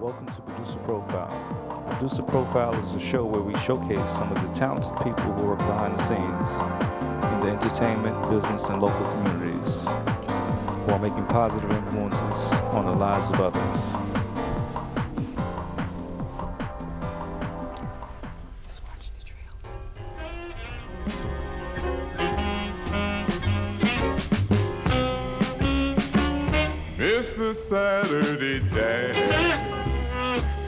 Welcome to Producer Profile. Producer Profile is a show where we showcase some of the talented people who work behind the scenes in the entertainment, business, and local communities while making positive influences on the lives of others. Let's watch the trail. It's a Saturday dance.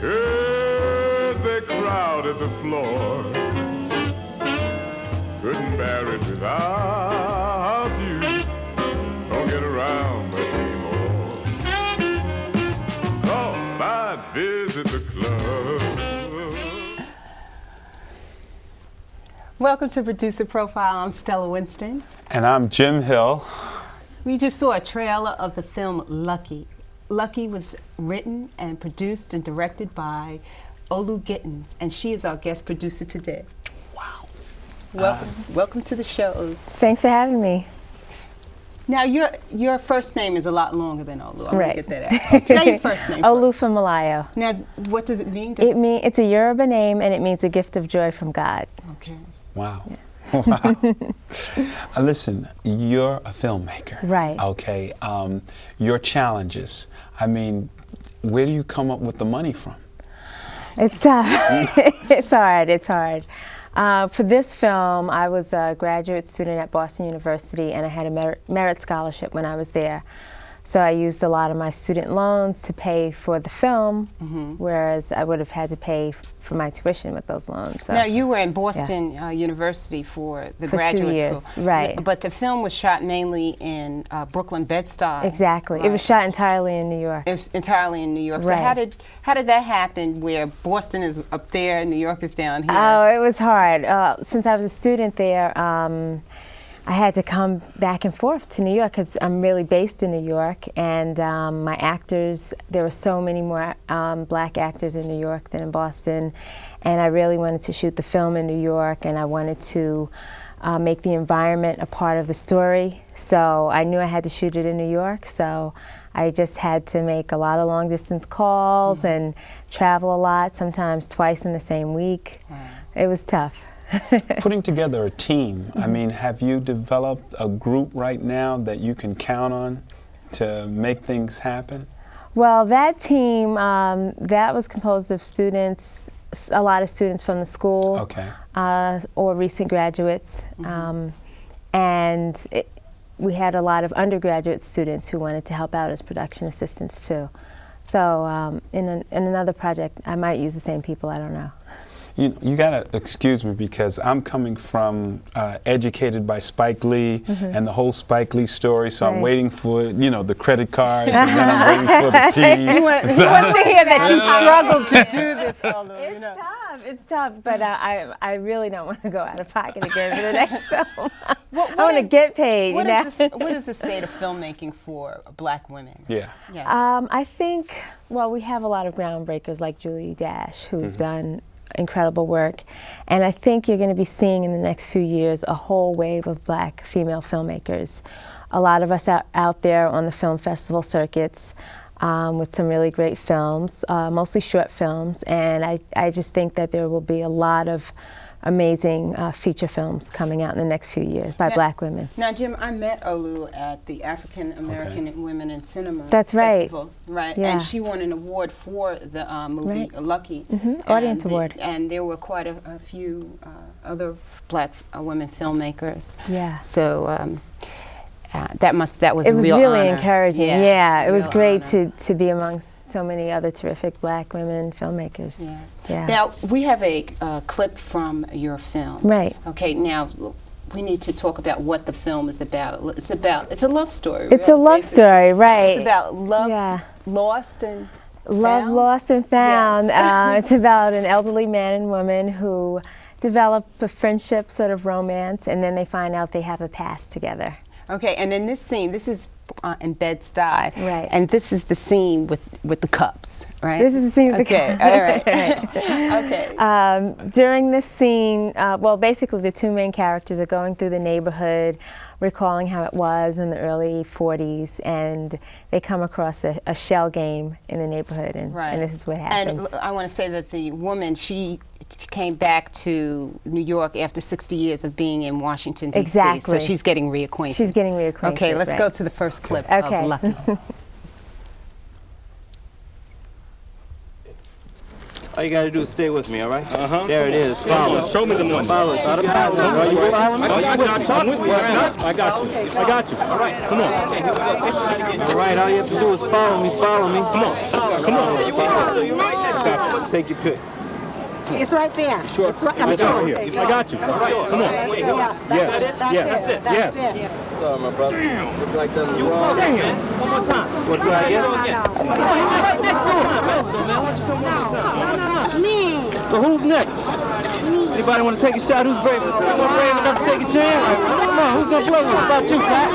Heard they crowded the floor. Couldn't bear it without you. Don't get around much anymore. Thought I'd visit the club. Welcome to Producer Profile. I'm Stella Winston. And I'm Jim Hill. We just saw a trailer of the film Lucky. Lucky was written and produced and directed by Olu Gittens, and she is our guest producer today. Wow. Welcome to the show. Thanks for having me. Now, your first name is a lot longer than Olu. I want Right. to get that out. Say your first name. Olu from Malayo. Now, what does it mean? It's a Yoruba name, and it means a gift of joy from God. Okay. Wow. Wow. Listen, you're a filmmaker. Right. Okay. Your challenges. I mean, where do you come up with the money from? It's tough. It's hard. It's hard. For this film, I was a graduate student at Boston University, and I had a merit scholarship when I was there. So I used a lot of my student loans to pay for the film, whereas I would have had to pay for my tuition with those loans. So. Now, you were in Boston University for the For graduate 2 years, school. right. But the film was shot mainly in Brooklyn, Bed-Stuy. Exactly. Right. It was shot entirely in New York. It was entirely in New York. So Right. how did that happen where Boston is up there and New York is down here? Oh, it was hard. Since I was a student there, I had to come back and forth to New York because I'm really based in New York, and my actors, there were so many more black actors in New York than in Boston, and I really wanted to shoot the film in New York, and I wanted to make the environment a part of the story, so I knew I had to shoot it in New York, so I just had to make a lot of long distance calls and travel a lot, sometimes twice in the same week. Wow. It was tough. Putting together a team. I mean, have you developed a group right now that you can count on to make things happen? Well, that team, that was composed of students, a lot of students from the school, Okay. or recent graduates, and we had a lot of undergraduate students who wanted to help out as production assistants too. So in another project, I might use the same people, I don't know. You gotta excuse me because I'm coming from educated by Spike Lee and the whole SpikeLee story, so I'm Right. waiting for, the credit cards, and then I'm waiting for the tea. He wants to hear that you struggled to do this, Olu. You know. It's tough, but I really don't want to go out of pocket again for the next film. I want to get paid. What is the state of filmmaking for black women? Yeah. Yes. I think, well, we have a lot of groundbreakers like Julie Dash who've done incredible work, and I think you're going to be seeing in the next few years a whole wave of black female filmmakers. A lot of us out there on the film festival circuits with some really great films, mostly short films, and I just think that there will be a lot of amazing feature films coming out in the next few years by black women. Now, Jim, I met Olu at the African American Women in Cinema That's right. Festival, right? Yeah. And she won an award for the movie Right. Lucky. Audience And award. And there were quite a few other black women filmmakers. Yeah. So that was It a was real really honor. encouraging. Yeah, it was real great honor. to be amongst so many other terrific black women filmmakers. Yeah. Yeah. Now, we have a clip from your film. Right. Okay, now we need to talk about what the film is about. It's a love story. It's a really, love basically. story, right? It's about love Yeah. lost and Love found? lost and found. It's about an elderly man and woman who develop a friendship, sort of romance, and then they find out they have a past together. Okay, and in this scene, this is in Bed-Stuy. Right. And this is the scene with the cups. right? This is the scene with the Okay, car. all right. Okay. During this scene, well, basically the two main characters are going through the neighborhood, recalling how it was in the early 40s, and they come across a shell game in the neighborhood, and this is what happens. And I want to say that the woman, she came back to New York after 60 years of being in Washington, D.C. Exactly. So she's getting reacquainted. She's getting reacquainted. Okay, let's right. go to the first clip Okay. of Lucky. All you gotta do is stay with me, all right? There it is. Follow. Show me the money. Follow. Follow me. Are you following me? I'm with you. I got you. I got you. All right. Come on. All right. All you have to do is follow me. Follow me. Come on. Come on. Take your pick. It's right there. Sure. It's right, I'm It's sure. over here. I got you. Come on. Yeah, Yes. Yes. That's it. Sorry, my brother. Look like that's wrong. Damn. One more time. What try again? Me. So who's next? Anybody want to take a shot? Who's brave? Anyone brave enough to take a chance? Come on. Who's gonna blow you? What about you, Pat?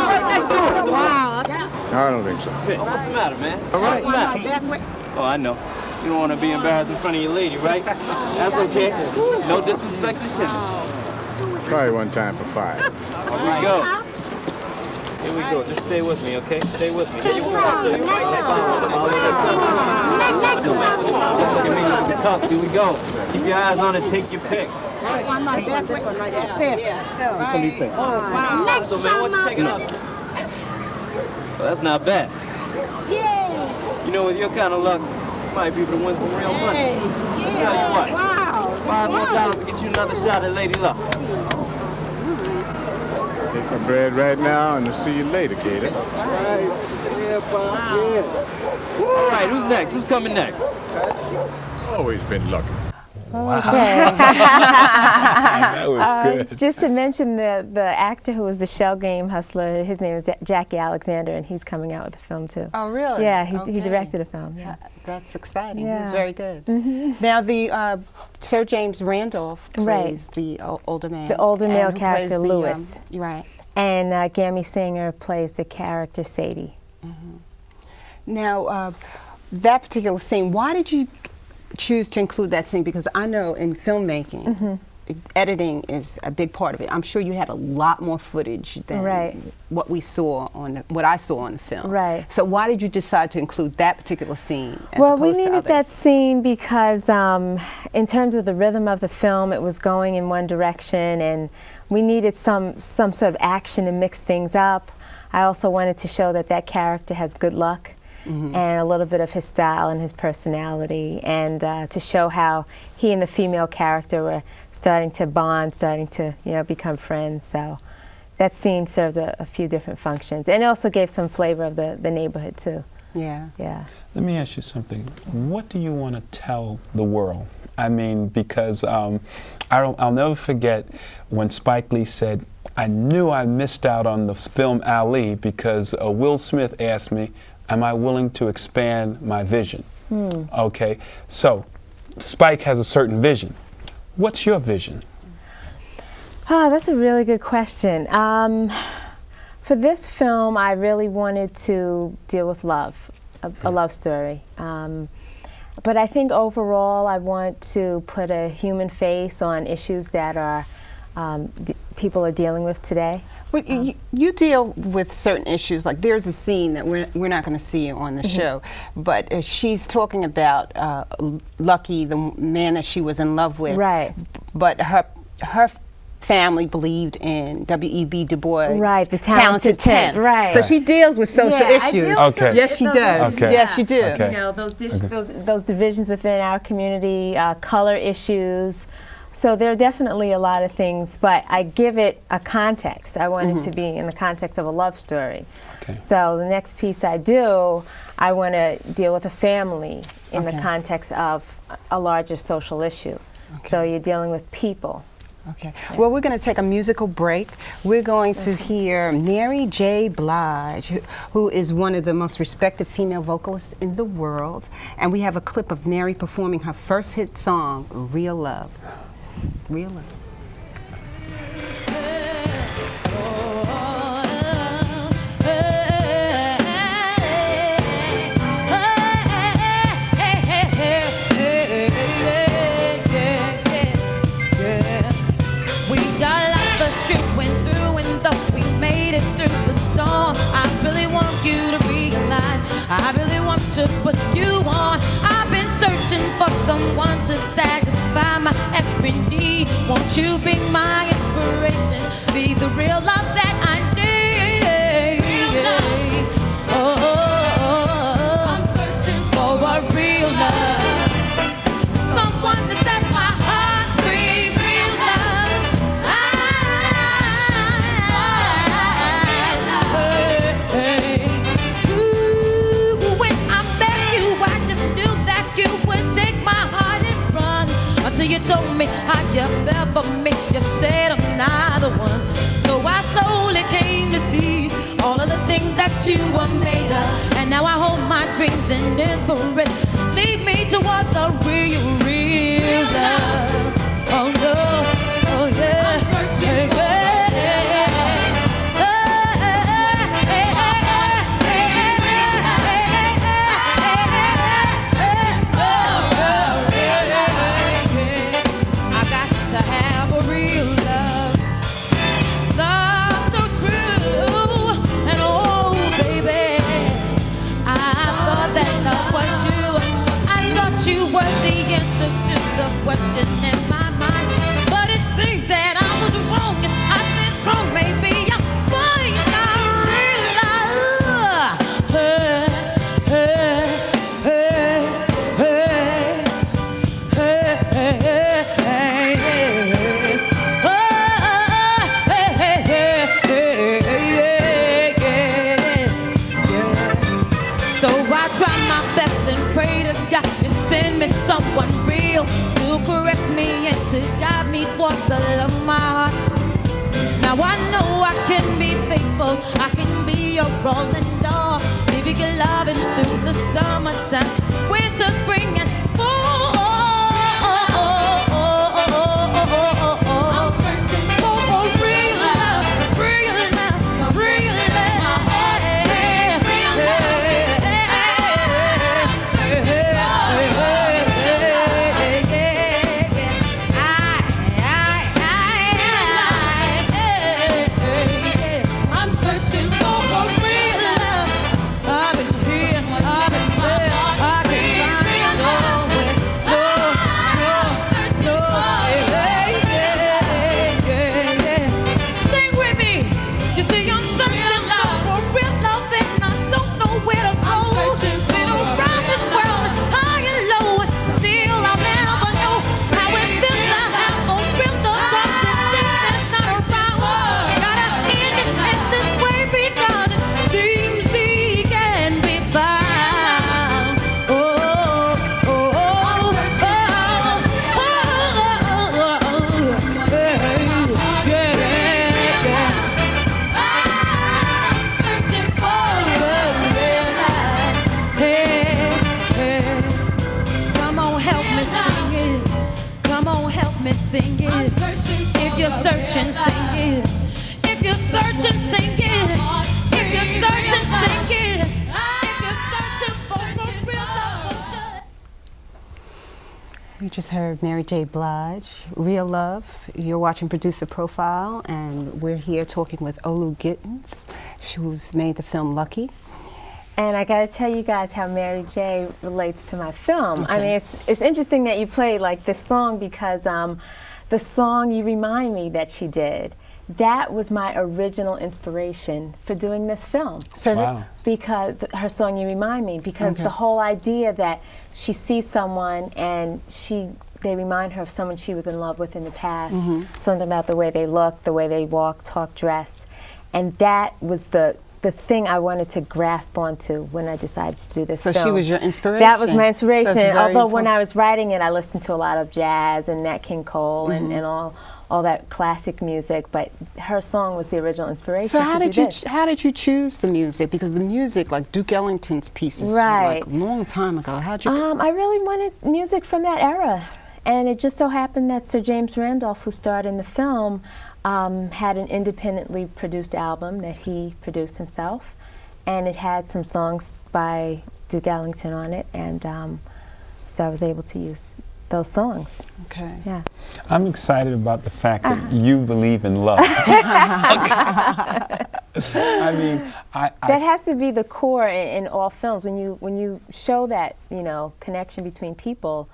Wow. I don't think so. What's the matter, man? All right. What's the matter? That's what. Oh, I know. You don't want to be embarrassed in front of your lady, right? That's okay. No disrespect intended. Try one time for 5. Here we go. Here we go. Just stay with me, okay? Stay with me. Here you go. Give me the cup. Here we go. Keep your eyes on it. Take your pick. One more. That's this one right there. That's it. Let's go. What do you think? Wow. So, man, what you taking up? Well, that's not bad. Yeah. You know, with your kind of luck, you might be able to win some real money. Yeah. Tell you what. Wow. $5 more to get you another shot at Lady Luck. Take my bread right now and see you later, Gator. All right, who's next? Who's coming next? Always been lucky. That was good. Just to mention the actor who was the shell game hustler, his name is Jackie Alexander, and he's coming out with a film too. Oh, really? Yeah, he Okay. directed a film. Yeah. That's exciting. Yeah. It's very good. Now, the Sir James Randolph plays the older man. The older and male who character, plays the, Lewis. right. And Gammy Singer plays the character Sadie. Now, that particular scene, why did you choose to include that scene? Because I know in filmmaking, editing is a big part of it. I'm sure you had a lot more footage than Right. what we saw on what I saw on the film. Right. So why did you decide to include that particular scene? As Well, we opposed to needed that others? scene because in terms of the rhythm of the film, it was going in one direction, and we needed some sort of action to mix things up. I also wanted to show that character has good luck. And a little bit of his style and his personality, and to show how he and the female character were starting to bond, starting to become friends. So that scene served a few different functions, and it also gave some flavor of the neighborhood too. Yeah. Yeah. Let me ask you something. What do you want to tell the world? I mean, because I'll never forget when Spike Lee said, "I knew I missed out on the film Ali because Will Smith asked me, am I willing to expand my vision?" Okay, so Spike has a certain vision. What's your vision? Oh, that's a really good question. For this film, I really wanted to deal with love, a love story. But I think overall, I want to put a human face on issues that are people are dealing with today. But you deal with certain issues, like there's a scene that we're not going to see on the show, but she's talking about Lucky, the man that she was in love with. Right. But her family believed in W.E.B. Du Bois. Right, the talented 10. Right. So she deals with social Yeah, I issues. deal with Okay. Yes, she does. Okay. Yes, she do. Okay. You know, those divisions within our community, color issues. So there are definitely a lot of things, but I give it a context. I want it to be in the context of a love story. Okay. So the next piece I do, I want to deal with a family in the Okay. context of a larger social issue. So you're dealing with people. Okay. Well, we're going to take a musical break. We're going to hear Mary J. Blige, who is one of the most respected female vocalists in the world. And we have a clip of Mary performing her first hit song, Real Love. Real Love. Hey, hey, hey, hey, hey, hey. in need. Won't you be my inspiration? Be the real love that I need. I'm searching for a real love, someone to set my heart free. Real love. When I met you, I just knew that you would take my heart and run. Until you told me how you felt for me, you said I'm not the one. So I slowly came to see all of the things that you were made of. And now I hold my dreams in inspiration. Lead me towards a real, real love. Oh no, oh yeah. I'm searching for I got to have a real love. Love so true. And oh, baby, I thought that love was you. I thought you were the answer to the question in my mind. But it seems that I was wrong, and I said wrong. Maybe I'm finding a real love. Hey, hey, hey, hey, hey, hey, hey. Oh, hey, hey, hey, hey, yeah. So I try my best and pray to God to send me someone real to caress me and to guide me towards the love of my heart. Now I know I can be faithful, I can be a rolling dog, giving you loving through the summertime, winter, spring, and fall. I'm searching for real love, real love, real love. I'm searching for a real love. I've been here, I've been there, I can't find nowhere. No, sing with me. You see, I'm searching for real love and I don't know where to go. Been around this world, high and low, and still I'll never know how it feels to have a real love. 'Cause the thing that's not around, gotta end it this way because it seems he can be found. Oh, oh, oh, searching for a real love. Hey, hey. Come on, help me sing it. Come on, help me sing it. If you're searching, sing it. If you're searching, sing it. If you're searching, sing it. If you're searching for a real love. We just heard Mary J. Blige, Real Love. You're watching Producer Profile, and we're here talking with Olu Gittens, who's made the film Lucky. And I got to tell you guys how Mary J. relates to my film. I mean, it's interesting that you played like this song because the song You Remind Me that she did, that was my original inspiration for doing this film. So Wow. Because her song You Remind Me, because the whole idea that she sees someone and they remind her of someone she was in love with in the past, something about the way they look, the way they walk, talk, dressed, and that was the thing I wanted to grasp onto when I decided to do this So film. she was your inspiration. That was my So inspiration. that's very Although when important. I was writing it, I listened to a lot of jazz and Nat King Cole and all that classic music, but her song was the original inspiration. So how to did do you this. how did you choose the music? Because the music, like Duke Ellington's pieces, Right. like a long time ago. How'd you? I really wanted music from that era, and it just so happened that Sir James Randolph, who starred in the film, had an independently produced album that he produced himself, and it had some songs by Duke Ellington on it, and so I was able to use those songs. Okay. Yeah. I'm excited about the fact that you believe in love. I mean, That has to be the core in all films. When you show that connection between people,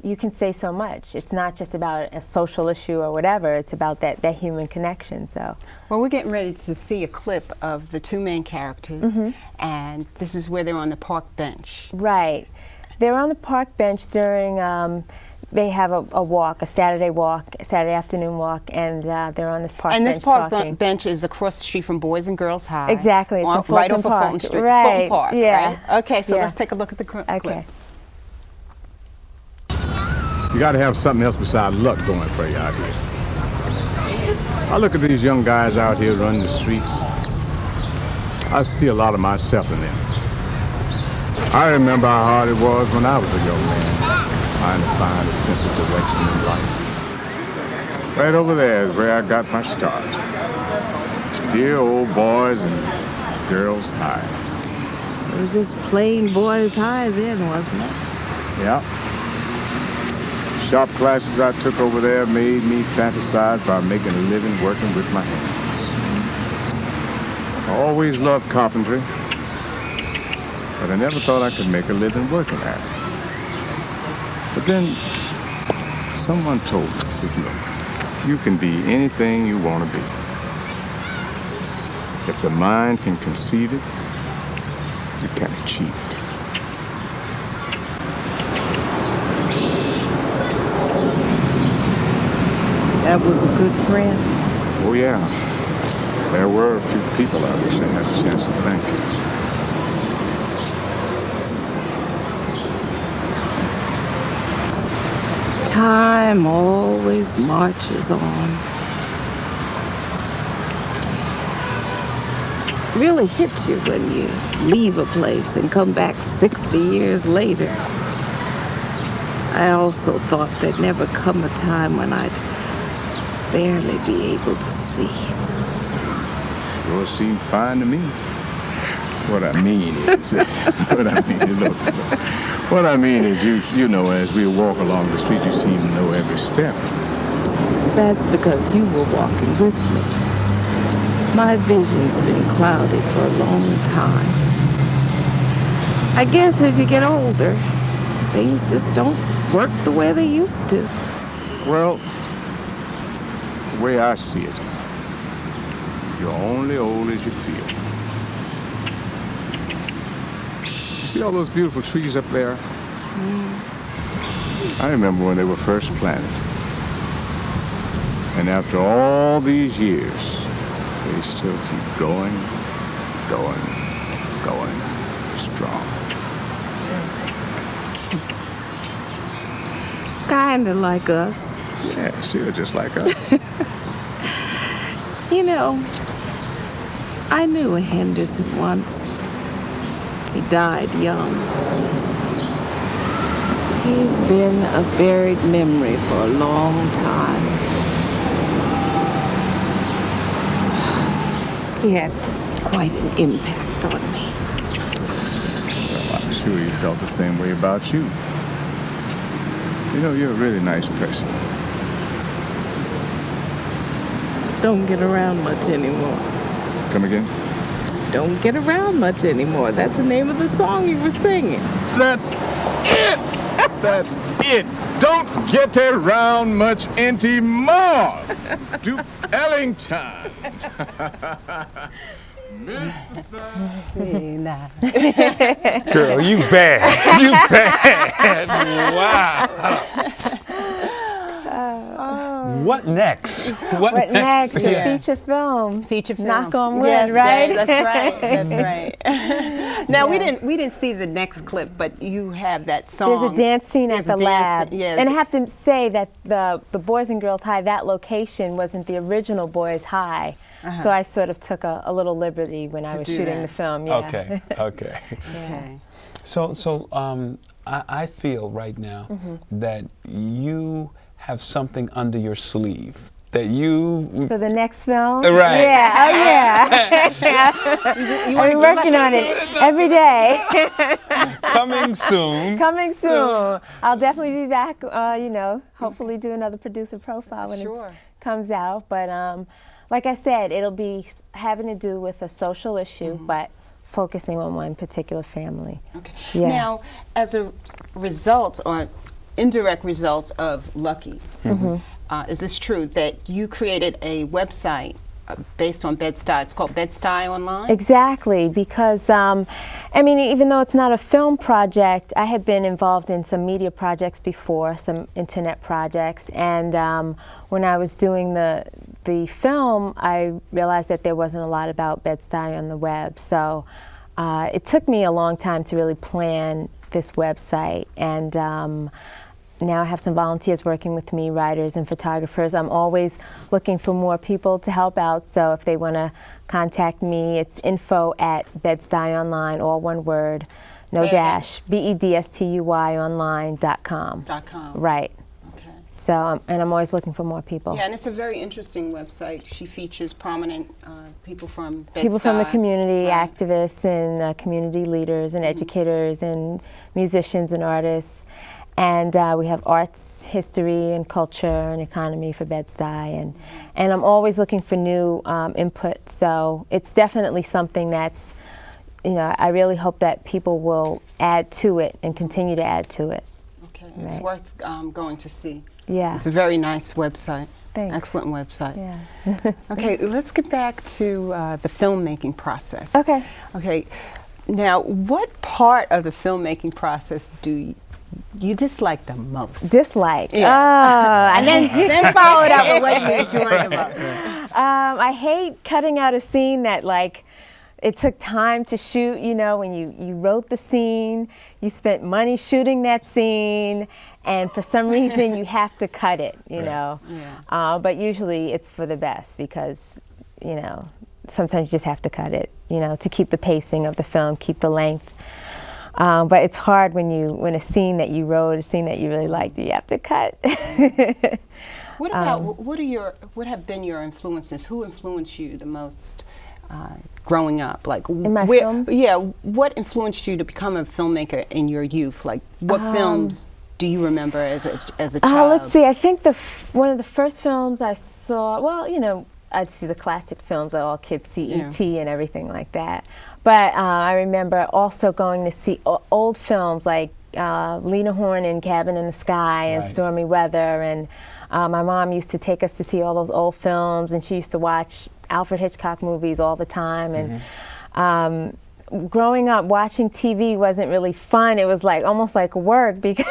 you can say so much. It's not just about a social issue or whatever. It's about that human connection. So, well, we're getting ready to see a clip of the two main characters, and this is where they're on the park bench. right, they're on the park bench during. They have a walk, a Saturday afternoon walk, and they're on this park bench And this park talking. bench is across the street from Boys and Girls High. Exactly, it's on right Fulton off of Park. Fulton Street. Right, Fulton Park, yeah. right? Okay, so Yeah. let's take a look at the clip. Okay. You got to have something else besides luck going for you out here. I look at these young guys out here running the streets. I see a lot of myself in them. I remember how hard it was when I was a young man, trying to find a sense of direction in life. Right over there is where I got my start. Dear old Boys and Girls High. It was just plain Boys High then, wasn't it? Yeah. Shop classes I took over there made me fantasize about making a living working with my hands. I always loved carpentry, but I never thought I could make a living working at it. But then someone told me, says, look, you can be anything you want to be. If the mind can conceive it, you can achieve it. That was a good friend. Oh, yeah. There were a few people I wish I had a chance to thank. Time always marches on. Really hits you when you leave a place and come back 60 years later. I also thought there'd never come a time when I'd barely be able to see. Sure seemed fine to me. What I mean is, what I mean is, you know, as we walk along the street, you seem to know every step. That's because you were walking with me. My vision's been clouded for a long time. I guess as you get older, things just don't work the way they used to. Well, the way I see it, you're only old as you feel. You see all those beautiful trees up there? I remember when they were first planted. And after all these years, they still keep going, strong. Kinda like us. Yeah, sure, just like us. You know, I knew a Henderson once. He died young. He's been a buried memory for a long time. He had quite an impact on me. Well, I'm sure you felt the same way about you. You know, you're a really nice person. Don't get around much anymore. Come again? Don't get around much anymore. That's the name of the song you were singing. That's it! That's it! Don't get around much anymore! Duke Ellington! Mr. Sam. Girl, you bad. You bad. Wow. What next? What next? A Yeah. feature film. Feature film. Knock on wood, Yes, right? yes, that's right. That's right. Now we didn't see the next clip, but you have that song. There's a dance scene at There's the a dance- lab. yeah. And I have to say that the Boys and Girls High, that location wasn't the original Boys High. So I sort of took a little liberty when I was do shooting that. the film. Yeah. Okay, okay. Okay. So I feel right now that you have something under your sleeve that you For the next film? Right. Yeah, oh yeah. I'm working on it every day. coming soon. Coming soon. I'll definitely be back, hopefully do another producer profile when Sure. it comes out. But like I said, it'll be having to do with a social issue, but focusing on one particular family. Okay. Yeah. Now, as a result, or indirect result of Lucky. Is this true that you created a website based on Bed-Stuy? It's called Bed-Stuy Online? Exactly, because I mean, even though it's not a film project, I had been involved in some media projects before, some internet projects, and when I was doing the film, I realized that there wasn't a lot about Bed-Stuy on the web. So it took me a long time to really plan this website, and now I have some volunteers working with me, writers and photographers. I'm always looking for more people to help out, so if they want to contact me, it's info@bedstuyonline, all one word, no dash, bedstuy.online.com. Right. Okay. So, and I'm always looking for more people. Yeah, and it's a very interesting website. She features prominent people from Bed-Stuy. People from the community, Right. activists and community leaders and educators and musicians and artists. And we have arts, history, and culture and economy for Bed-Stuy. And I'm always looking for new input. So it's definitely something that's, you know, I really hope that people will add to it and continue to add to it. Okay, it's worth going to see. Yeah. It's a very nice website. Thanks. Excellent website. Yeah. Okay, let's get back to the filmmaking process. Okay. Okay, now what part of the filmmaking process do you dislike the most? Dislike. Yeah. Oh, And then follow it up with what you enjoy the most. I hate cutting out a scene that, like, it took time to shoot. You know, when you wrote the scene, you spent money shooting that scene, and for some reason you have to cut it, you know. Yeah. But usually it's for the best, because, you know, sometimes you just have to cut it, you know, to keep the pacing of the film, keep the length. But it's hard when a scene that you wrote, a scene that you really liked, you have to cut. What about what have been your influences? Who influenced you the most growing up? Like in my film? Yeah, what influenced you to become a filmmaker in your youth? Like what films do you remember as a child? Let's see. I think one of the first films I saw. Well, you know, I'd see the classic films that all kids see, E.T. and everything like that. But I remember also going to see old films like Lena Horne and Cabin in the Sky and Stormy Weather. And my mom used to take us to see all those old films, and she used to watch Alfred Hitchcock movies all the time. And growing up, watching TV wasn't really fun. It was like almost like work, because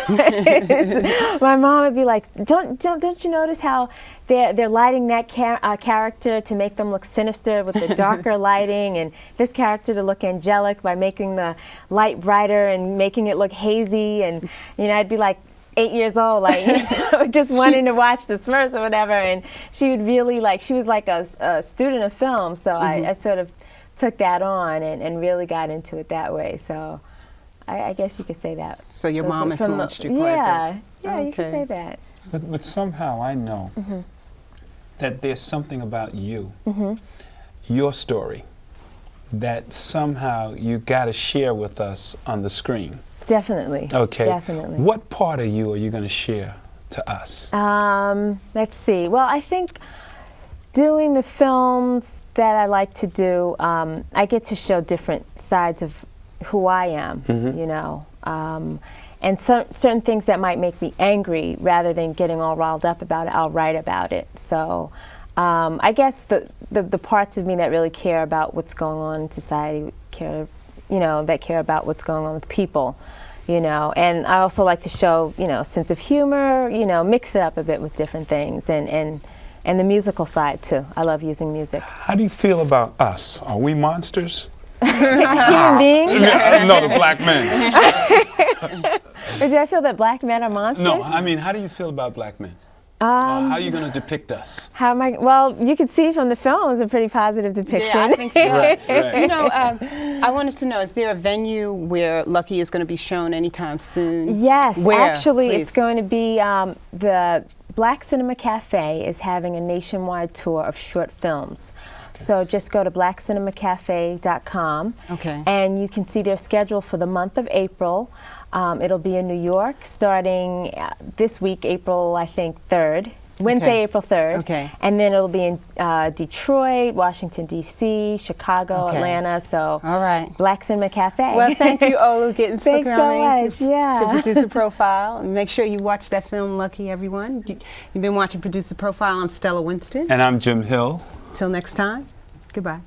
my mom would be like, "Don't you notice how they're lighting that character to make them look sinister with the darker lighting, and this character to look angelic by making the light brighter and making it look hazy?" And you know, I'd be like 8 years old, like, you know, just wanting to watch the Smurfs or whatever. And she would really she was like a student of film, so I sort of took that on and really got into it that way. So I guess you could say that. So your mom influenced you quite a bit. Yeah, you could say that. But somehow I know that there's something about you, your story, that somehow you got to share with us on the screen. Definitely. Okay. Definitely. What part of you are you going to share to us? Let's see. Well, I think doing the films that I like to do, I get to show different sides of who I am, you know, and certain things that might make me angry, rather than getting all riled up about it, I'll write about it. So I guess the parts of me that really care about what's going on in society, that care about what's going on with people, you know. And I also like to show, you know, sense of humor, you know, mix it up a bit with different things, and the musical side too. I love using music. How do you feel about us? Are we monsters? Human beings? No, the black men. Do I feel that black men are monsters? No, I mean, how do you feel about black men? How are you going to depict us? How am I? Well, you can see from the film it's a pretty positive depiction. Yeah, I think so. Right. You know, I wanted to know, is there a venue where Lucky is going to be shown anytime soon? Yes, Where? actually, Please. it's going to be the Black Cinema Cafe is having a nationwide tour of short films. So just go to blackcinemacafe.com, and you can see their schedule for the month of April. It'll be in New York starting this week, April, I think, 3rd. Wednesday, April 3rd. Okay. And then it'll be in Detroit, Washington, D.C., Chicago, Okay. Atlanta. So, All right. Black Cinema Cafe. Well, thank you, Olu Gittens, for Thanks so coming much. Yeah. to Producer Profile. And make sure you watch that film, Lucky, everyone. You've been watching Producer Profile. I'm Stella Winston. And I'm Jim Hill. Till next time, goodbye.